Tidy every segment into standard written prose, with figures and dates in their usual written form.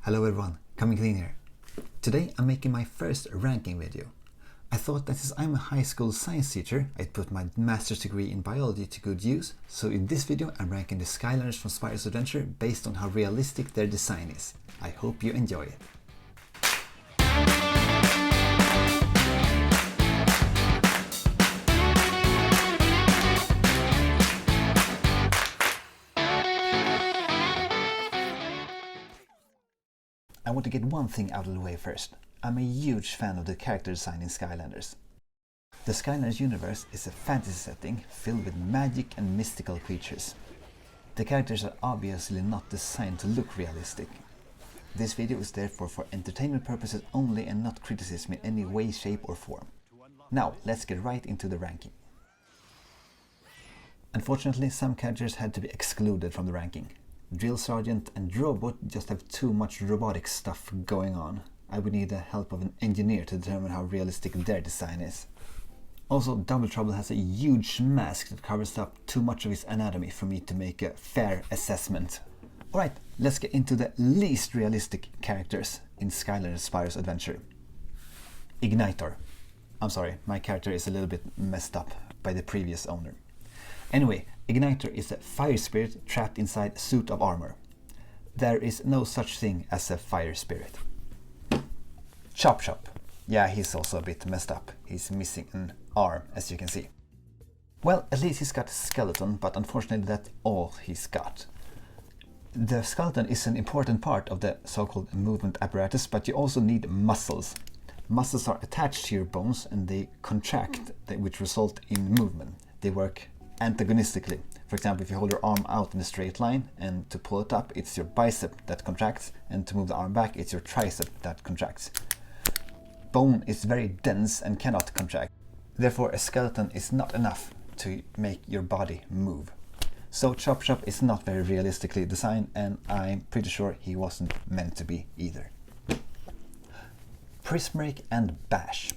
Hello everyone, Coming Clean here. Today I'm making my first ranking video. I thought that since I'm a high school science teacher, I'd put my master's degree in biology to good use, so in this video I'm ranking the Skylanders from Spyro's Adventure based on how realistic their design is. I hope you enjoy it. I want to get one thing out of the way first. I'm a huge fan of the character design in Skylanders. The Skylanders universe is a fantasy setting filled with magic and mystical creatures. The characters are obviously not designed to look realistic. This video is therefore for entertainment purposes only and not criticism in any way, shape or form. Now let's get right into the ranking. Unfortunately, some characters had to be excluded from the ranking. Drill Sergeant and Robot just have too much robotic stuff going on. I would need the help of an engineer to determine how realistic their design is. Also, Double Trouble has a huge mask that covers up too much of his anatomy for me to make a fair assessment. Alright, let's get into the least realistic characters in Skylanders and Spyro's Adventure. Ignitor. I'm sorry, my character is a little bit messed up by the previous owner. Anyway, Ignitor is a fire spirit trapped inside a suit of armor. There is no such thing as a fire spirit. Chop Chop. Yeah, he's also a bit messed up. He's missing an arm, as you can see. Well, at least he's got a skeleton, but unfortunately that's all he's got. The skeleton is an important part of the so-called movement apparatus, but you also need muscles. Muscles are attached to your bones and they contract, which result in movement. They work antagonistically. For example, if you hold your arm out in a straight line and to pull it up, it's your bicep that contracts, and to move the arm back, it's your tricep that contracts. Bone is very dense and cannot contract. Therefore, a skeleton is not enough to make your body move. So Chop Chop is not very realistically designed, and I'm pretty sure he wasn't meant to be either. Prismarake and Bash.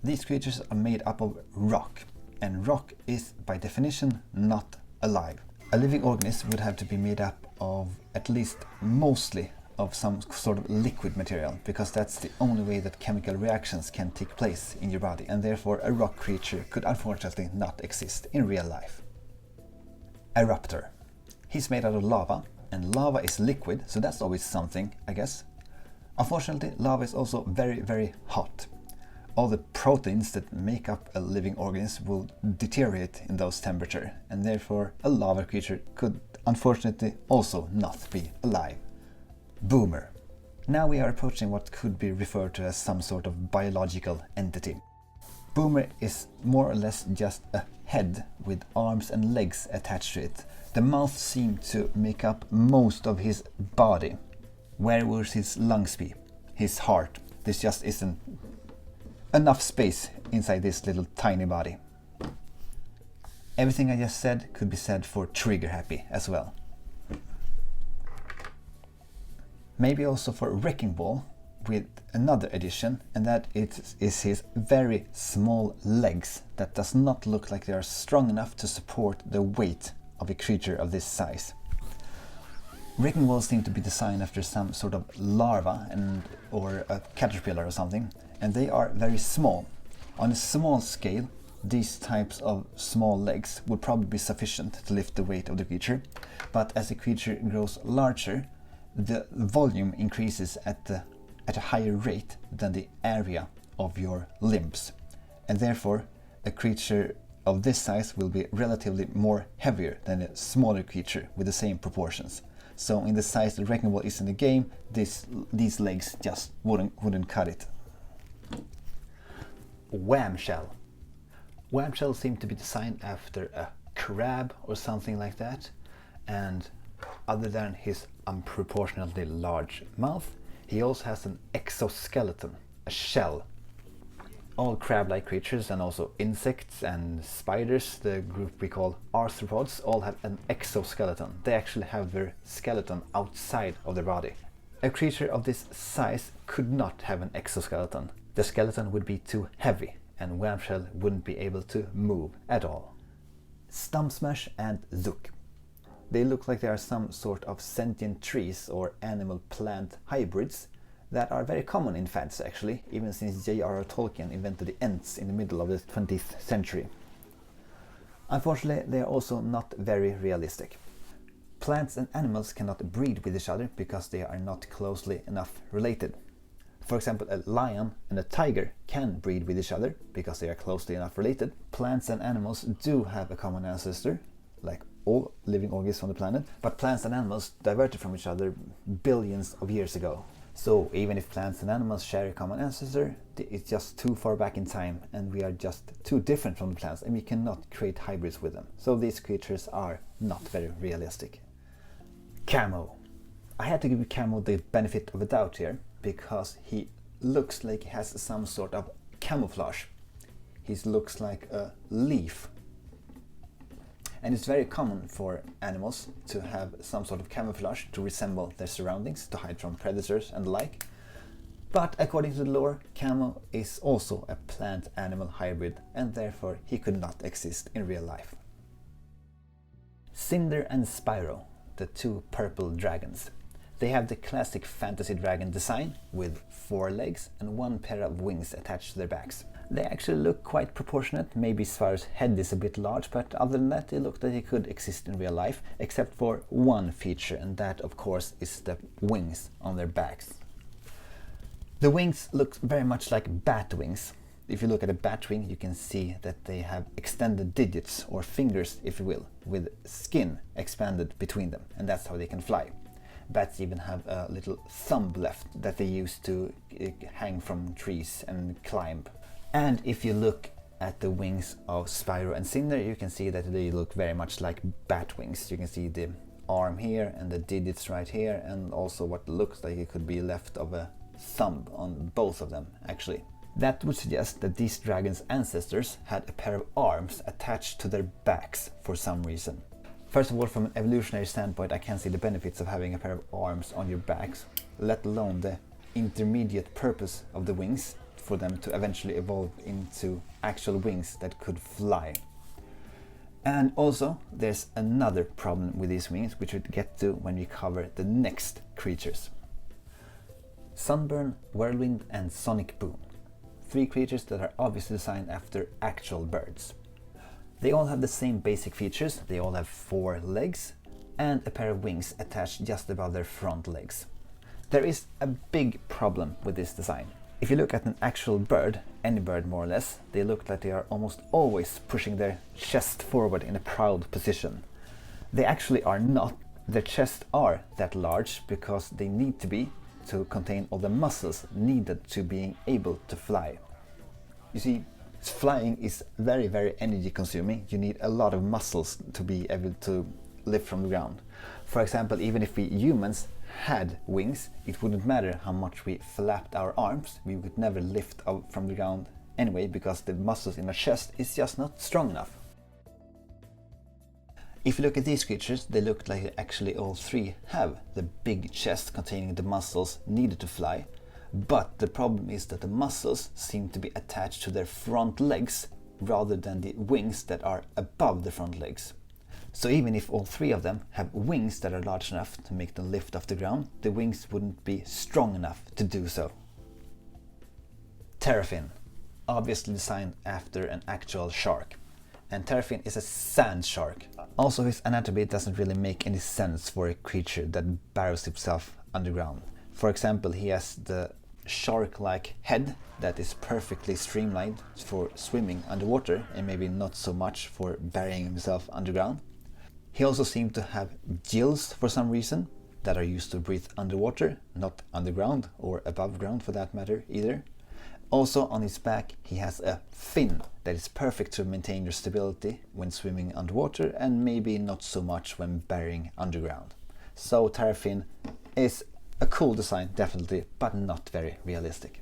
These creatures are made up of rock, and rock is by definition not alive. A living organism would have to be made up of at least mostly of some sort of liquid material, because that's the only way that chemical reactions can take place in your body, and therefore a rock creature could unfortunately not exist in real life. Eruptor. He's made out of lava, and lava is liquid, so that's always something, I guess. Unfortunately, lava is also very, very hot. All the proteins that make up a living organism will deteriorate in those temperatures, and therefore a lava creature could unfortunately also not be alive. Boomer. Now we are approaching what could be referred to as some sort of biological entity. Boomer is more or less just a head with arms and legs attached to it. The mouth seemed to make up most of his body. Where would his lungs be? His heart? This just isn't enough space inside this little tiny body. Everything I just said could be said for Trigger Happy as well. Maybe also for Wrecking Ball with another addition, and that is his very small legs that does not look like they are strong enough to support the weight of a creature of this size. Wrecking Balls seem to be designed after some sort of larva or a caterpillar or something, and they are very small. On a small scale, these types of small legs would probably be sufficient to lift the weight of the creature, but as the creature grows larger, the volume increases at a higher rate than the area of your limbs, and therefore a creature of this size will be relatively more heavier than a smaller creature with the same proportions. So in the size that Wrecking Ball is in the game, these legs just wouldn't cut it. Whamshell. Whamshell seemed to be designed after a crab or something like that, and other than his unproportionately large mouth, he also has an exoskeleton, a shell. All crab-like creatures and also insects and spiders, the group we call arthropods, all have an exoskeleton. They actually have their skeleton outside of their body. A creature of this size could not have an exoskeleton. The skeleton would be too heavy, and Whamshell wouldn't be able to move at all. Stump Smash and Zook. They look like they are some sort of sentient trees or animal-plant hybrids that are very common in fantasy actually, even since J.R.R. Tolkien invented the Ents in the middle of the 20th century. Unfortunately, they are also not very realistic. Plants and animals cannot breed with each other because they are not closely enough related. For example, a lion and a tiger can breed with each other because they are closely enough related. Plants and animals do have a common ancestor, like all living organisms on the planet, but plants and animals diverged from each other billions of years ago. So even if plants and animals share a common ancestor, it's just too far back in time and we are just too different from the plants and we cannot create hybrids with them. So these creatures are not very realistic. Camo. I had to give Camo the benefit of a doubt here because he looks like he has some sort of camouflage. He looks like a leaf. And it's very common for animals to have some sort of camouflage to resemble their surroundings, to hide from predators and the like. But according to the lore, Camo is also a plant-animal hybrid and therefore he could not exist in real life. Cinder and Spyro, the two purple dragons. They have the classic fantasy dragon design with 4 legs and 1 pair of wings attached to their backs. They actually look quite proportionate. Maybe Spyro's head is a bit large, but other than that they look that they could exist in real life, except for one feature, and that of course is the wings on their backs. The wings look very much like bat wings. If you look at a bat wing, you can see that they have extended digits, or fingers if you will, with skin expanded between them, and that's how they can fly. Bats even have a little thumb left that they use to hang from trees and climb. And if you look at the wings of Spyro and Cinder, you can see that they look very much like bat wings. You can see the arm here and the digits right here, and also what looks like it could be left of a thumb on both of them actually. That would suggest that these dragons' ancestors had a pair of arms attached to their backs for some reason. First of all, from an evolutionary standpoint, I can see the benefits of having a pair of arms on your backs, let alone the intermediate purpose of the wings for them to eventually evolve into actual wings that could fly. And also, there's another problem with these wings, which we'll get to when we cover the next creatures. Sunburn, Whirlwind and Sonic Boom. 3 creatures that are obviously designed after actual birds. They all have the same basic features. They all have 4 legs and a pair of wings attached just above their front legs. There is a big problem with this design. If you look at an actual bird, any bird more or less, they look like they are almost always pushing their chest forward in a proud position. They actually are not. Their chests are that large because they need to be to contain all the muscles needed to being able to fly. You see, flying is very, very energy consuming. You need a lot of muscles to be able to lift from the ground. For example, even if we humans had wings, it wouldn't matter how much we flapped our arms, we would never lift up from the ground anyway because the muscles in our chest is just not strong enough. If you look at these creatures, they look like actually all 3 have the big chest containing the muscles needed to fly, but the problem is that the muscles seem to be attached to their front legs rather than the wings that are above the front legs. So even if all 3 of them have wings that are large enough to make them lift off the ground, the wings wouldn't be strong enough to do so. Terafin, obviously designed after an actual shark. And Terafin is a sand shark. Also, his anatomy doesn't really make any sense for a creature that burrows itself underground. For example, he has the shark-like head that is perfectly streamlined for swimming underwater and maybe not so much for burying himself underground. He also seems to have gills for some reason that are used to breathe underwater, not underground or above ground for that matter either. Also on his back he has a fin that is perfect to maintain your stability when swimming underwater and maybe not so much when burying underground. So Terafin is a cool design definitely, but not very realistic.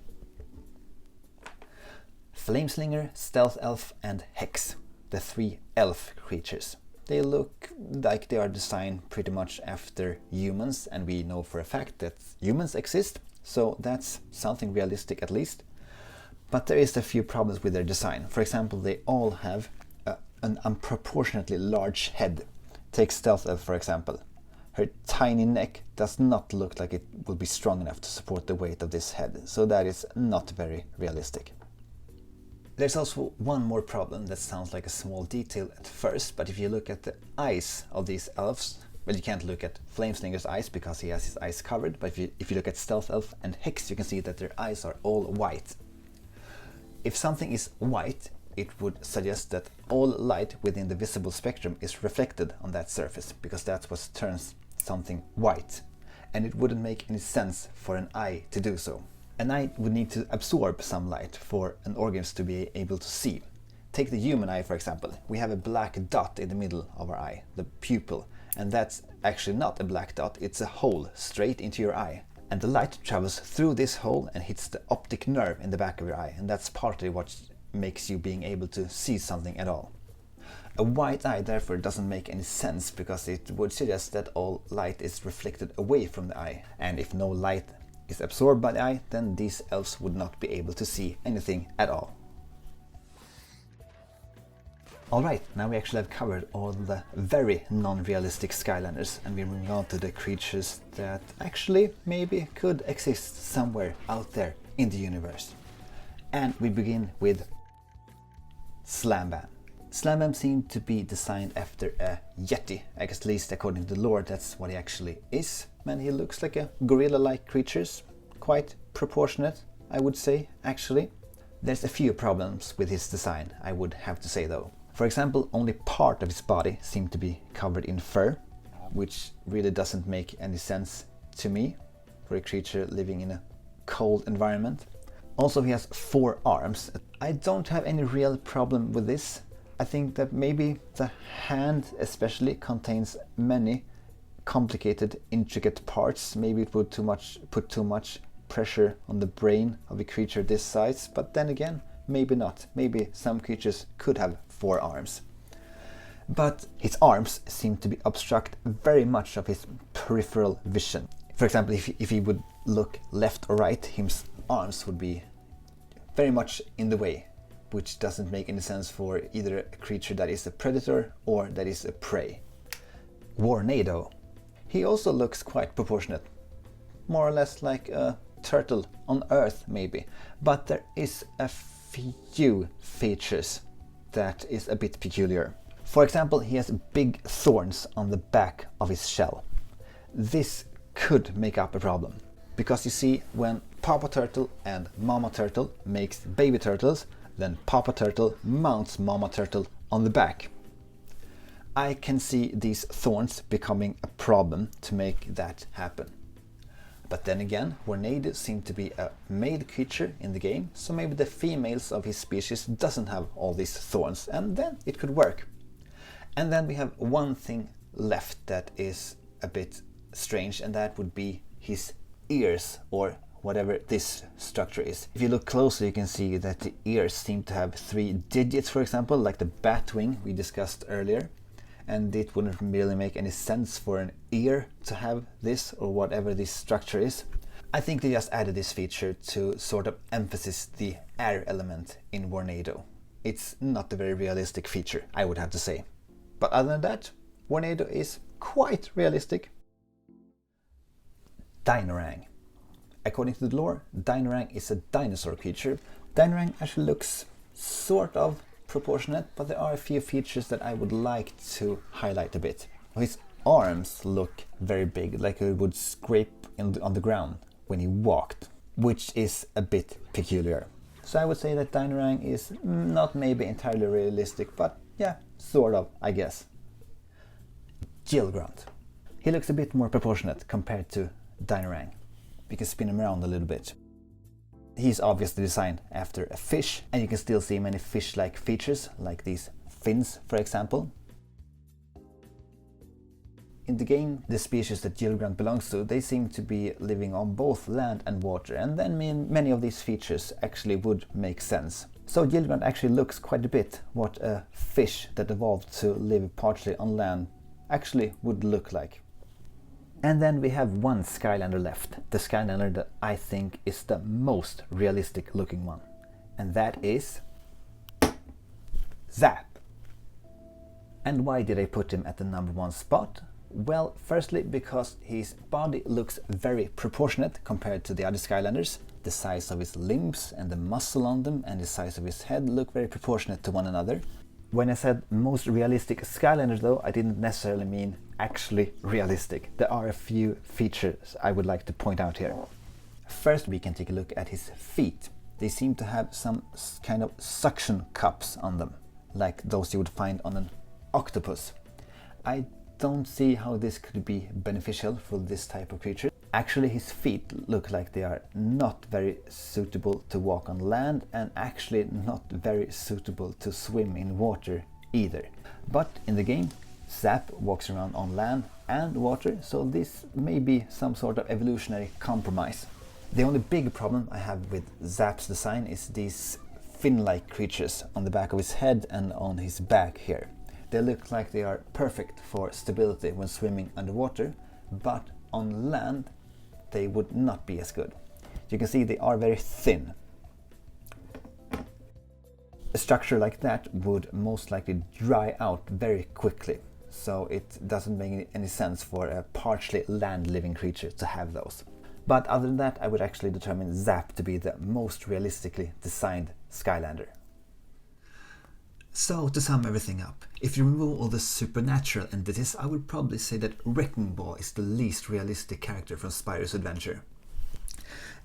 Flameslinger, Stealth Elf and Hex, the 3 elf creatures. They look like they are designed pretty much after humans, and we know for a fact that humans exist, so that's something realistic at least. But there is a few problems with their design. For example, they all have an unproportionately large head, Take Stealth Elf for example. Her tiny neck does not look like it will be strong enough to support the weight of this head, so that is not very realistic. There's also one more problem that sounds like a small detail at first, but if you look at the eyes of these elves, well, you can't look at Flameslinger's eyes because he has his eyes covered, but if you look at Stealth Elf and Hex, you can see that their eyes are all white. If something is white, it would suggest that all light within the visible spectrum is reflected on that surface, because that's what turns something white, and it wouldn't make any sense for an eye to do so. An eye would need to absorb some light for an organism to be able to see. Take the human eye for example. We have a black dot in the middle of our eye, the pupil, and that's actually not a black dot, it's a hole straight into your eye. And the light travels through this hole and hits the optic nerve in the back of your eye, and that's partly what makes you being able to see something at all. A white eye therefore doesn't make any sense, because it would suggest that all light is reflected away from the eye, and if no light is absorbed by the eye, then these elves would not be able to see anything at all. Alright, now we actually have covered all the very non-realistic Skylanders, and we're moving on to the creatures that actually maybe could exist somewhere out there in the universe. And we begin with Slamban. Slamban seemed to be designed after a Yeti, at least according to the lore that's what he actually is. And he looks like a gorilla-like creature, quite proportionate, I would say, actually. There's a few problems with his design, I would have to say though. For example, only part of his body seemed to be covered in fur, which really doesn't make any sense to me for a creature living in a cold environment. Also, he has 4 arms. I don't have any real problem with this. I think that maybe the hand especially contains many complicated, intricate parts. Maybe it would put too much pressure on the brain of a creature this size, but then again, maybe not. Maybe some creatures could have 4 arms. But his arms seem to be obstruct very much of his peripheral vision. For example, if he would look left or right, his arms would be very much in the way, which doesn't make any sense for either a creature that is a predator or that is a prey. Warnado. He also looks quite proportionate, more or less like a turtle on Earth maybe, but there is a few features that is a bit peculiar. For example, he has big thorns on the back of his shell. This could make up a problem, because you see, when Papa Turtle and Mama Turtle makes baby turtles, then Papa Turtle mounts Mama Turtle on the back. I can see these thorns becoming a problem to make that happen. But then again, Warnado seemed to be a male creature in the game, so maybe the females of his species doesn't have all these thorns, and then it could work. And then we have one thing left that is a bit strange, and that would be his ears, or whatever this structure is. If you look closely, you can see that the ears seem to have 3 digits, for example, like the bat wing we discussed earlier. And it wouldn't really make any sense for an ear to have this, or whatever this structure is. I think they just added this feature to sort of emphasize the air element in Warnado. It's not a very realistic feature, I would have to say. But other than that, Warnado is quite realistic. Dinorang. According to the lore, Dinorang is a dinosaur creature. Dinorang actually looks sort of proportionate, but there are a few features that I would like to highlight a bit. His arms look very big, like he would scrape on the ground when he walked, which is a bit peculiar. So I would say that Dinorang is not maybe entirely realistic, but yeah, sort of, I guess. Gilgrant. He looks a bit more proportionate compared to Dinorang. We can spin him around a little bit. He's obviously designed after a fish, and you can still see many fish-like features, like these fins, for example. In the game, the species that Gilgrant belongs to, they seem to be living on both land and water, and then many of these features actually would make sense. So Gilgrant actually looks quite a bit what a fish that evolved to live partially on land actually would look like. And then we have one Skylander left, the Skylander that I think is the most realistic looking one. And that is Zap. And why did I put him at the number 1 spot? Well, firstly because his body looks very proportionate compared to the other Skylanders. The size of his limbs and the muscle on them and the size of his head look very proportionate to one another. When I said most realistic Skylanders though, I didn't necessarily mean actually realistic. There are a few features I would like to point out here. First, we can take a look at his feet. They seem to have some kind of suction cups on them, like those you would find on an octopus. I don't see how this could be beneficial for this type of creature. Actually, his feet look like they are not very suitable to walk on land and actually not very suitable to swim in water either. But in the game, Zap walks around on land and water, so this may be some sort of evolutionary compromise. The only big problem I have with Zap's design is these fin-like creatures on the back of his head and on his back here. They look like they are perfect for stability when swimming underwater, but on land they would not be as good. You can see they are very thin. A structure like that would most likely dry out very quickly, so it doesn't make any sense for a partially land-living creature to have those. But other than that, I would actually determine Zap to be the most realistically designed Skylander. So, to sum everything up, if you remove all the supernatural entities, I would probably say that Wrecking Ball is the least realistic character from Spyro's adventure.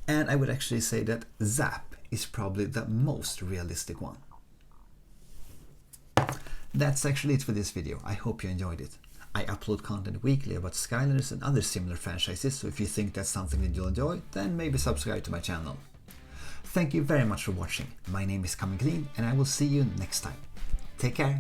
And I would actually say that Zap is probably the most realistic one. That's actually it for this video. I hope you enjoyed it. I upload content weekly about Skylanders and other similar franchises, so if you think that's something that you'll enjoy, then maybe subscribe to my channel. Thank you very much for watching. My name is Coming Clean, and I will see you next time. Take care.